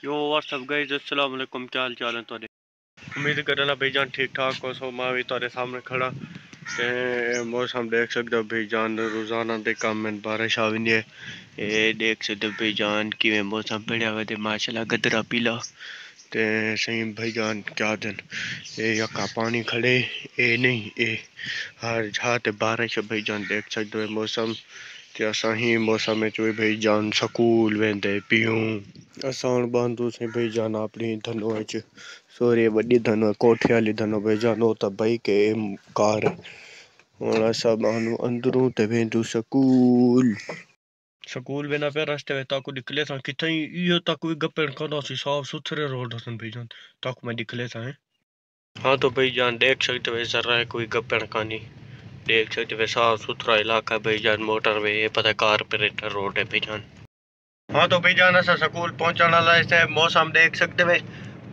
यो WhatsApp guys, अस्सलाम वालेकुम। क्या हाल चाल है तुहाडे? उम्मीद करना भाईजान ठीक ठाक हो। सो मैं भी तुहाडे सामने खड़ा ते मौसम देख सकते हो भाईजान, रोजाना दे काम में बारिश आ रही है। ये देख सकते हो भाईजान किवें मौसम बढ़िया हुआ ते माशाल्लाह गदरा पीला ते सही भाईजान। क्या दिन ये यका पानी खड़े ये नहीं ये हर जहाँ ते बारिश है भाईजान। देख सकते हो मौसम ते असां ही मौसम में चोई भाईजान स्कूल वेंदे पियूं। असां बांधू से भाईजान अपनी धनो च सोरे वड्डी धनो कोठे वाली धनो भाईजान ओ त भाई के कार हुण असां बांधू अंदरों ते वेंदू स्कूल वेंदा पे रास्ते में ताकू निकले था किथे इहो तक भी गप्पन कंदासीं। साफ सुथरे रोड हसन भाईजान, ताकू में निकले था। हाँ तो भाईजान देख सकते हो जरा है कोई गप्पन कानी। देख सकते हो साफ सुथरा इलाका भाईजान, मोटरवे पता कारपोरेटर रोड है भाईजान। हाँ तो भाईजान असा स्कूल पहुंचने वाला है। मौसम देख सकते हो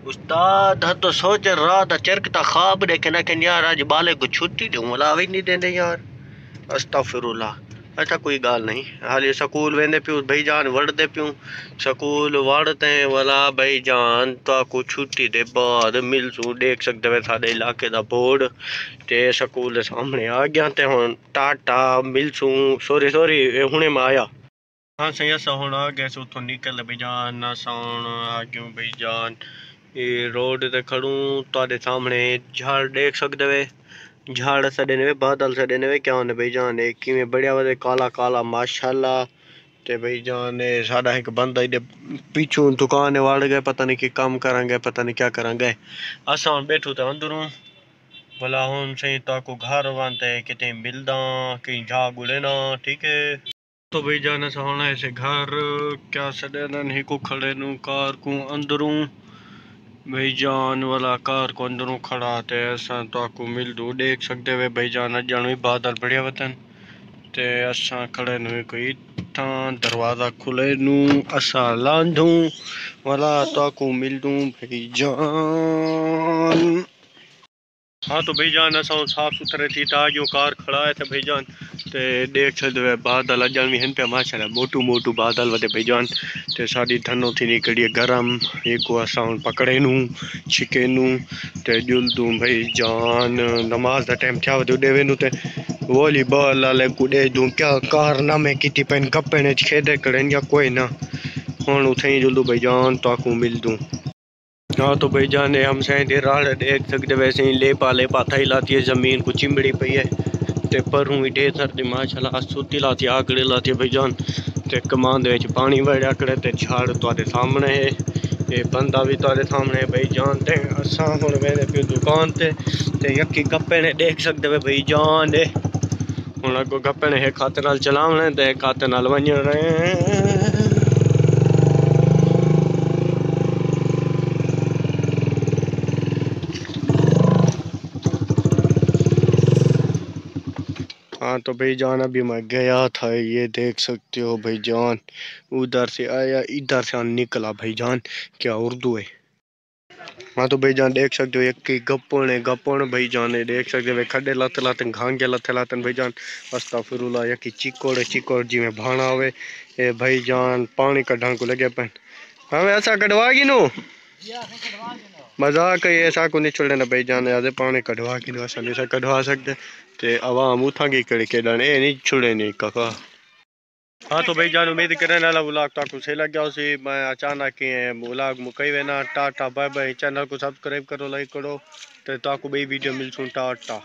उस्ताद हर तो सोच रहा था चरकता ख्वाब देखे ना कि यार आज बाले को छुट्टी दूं, मला भी नहीं देंदे यार। अस्तगफिरुल्लाह। अच्छा कोई गाल नहीं, हाली स्कूल वेंदे पियूं भाईजान, वड़दे पियूं स्कूल वड़ते वाला भाईजान। तो को छुट्टी दे बाद मिलसूं। देख सकते हो साडे इलाके दा बोर्ड ते स्कूल दे सामने आ गया ते हुण टाटा मिलसूं। सॉरी हुणे मैं आया। हाँ सही असा हुण आ गए से उतो निकल भाईजान। असा हुण आ गयूं भाईजान ये रोड ते खड़ूं। तुहाडे सामने झाड़ देख सकदे वे, झाड़ सड़े ने बादल सड़े ने क्या होने भाईजान। एक किवें बढ़िया वे काला काला माशाल्लाह। ते भाईजान साडा एक बंदा इधर पीछू दुकान वाड़ गए, पता नहीं कि काम करांगे पता नहीं क्या करांगे। असा हुण बैठू ते अंदरों भला हुण सही ताको घर वांते किते मिलदा कहीं जा गुलेना ठीक है। तो भाईजान असा हुण ऐसे घर क्या सड़न ही को खड़े नु कार को अंदरों भाईजान वाला कार को अंदरों खड़ा ते असा ताको मिल दू। देख सकते वे भाईजान अजण भी बादल बढ़िया वतन ते असा खड़े नु कोई था दरवाजा खुले नु असा लांधू वाला ताको मिल दूं भाईजान। हाँ तो भाईजान असा साफ सुथरे थी ताजो कार खड़ा है थे भाईजान ते देख सकते हो बादल अजण भी हैं पे माशाल्लाह मोटू मोटू बादल वते भाईजान। ते साडी धनो थी निकली गरम एक को असा पकड़े नु छिके नु ते जुलदू भाईजान। नमाज दा टाइम क्या वदे देवे नु ते वॉलीबॉल वाले को दे दूं क्या कारनामे किती पेन कपने खेदे करें या कोई ना। हुण उथे जुलदू भाईजान ताकू मिल दूं। हाँ तो भाईजान हम सही राह देख सकते वैसे ही लेपा लेपा थई लाती है जमीन को चिमड़ी पई है ते पर हूँ ढेर सारी माशाल्लाह सुती लाती आकड़े लाती है भाईजान। ते कमान दे विच पानी वड़िया करे ते झाड़ तुहाडे सामने है ये बंदा भी तुहाडे सामने है भाईजान। ते असा हुण वेंदे पियो दुकान ते यकी गप्पे ने देख सकते हो भाईजान। हुण अगो गप्पे ने एक हाथ नाल चलावणे ते एक हाथ नाल वञणे। हाँ तो भाईजान अभी मैं गया था ये देख सकते हो भाईजान, उधर से आया इधर से निकला भाईजान। क्या उर्दू है। हाँ तो भाईजान देख सकते हो एक गप्पण भाईजान देख सकते हो खड्डे लत लातन घांगे लथे लातन भाईजान। अस्तगफिरुल्लाह यकी चिकोड़ जी में भाना हुए ए भाईजान पानी कढ़ान को लगे पन हमें ऐसा कढ़वा गिनो मजाक है ऐसा को नहीं छोड़ना भाईजान। याद पानी कढ़वा गिनो ऐसा नहीं कढ़वा सकते ते आवाम उठा की के डाने नहीं छुड़े नहीं काका। हाँ तो भाईजान उम्मीद करने वाला व्लॉग ताकू सही लग गया उसी मैं अचानक व्लॉग मुकई वेना। Tata bye bye. चैनल को सब्सक्राइब करो लाइक करो ते ताकू बई वीडियो मिल सुन टाटा।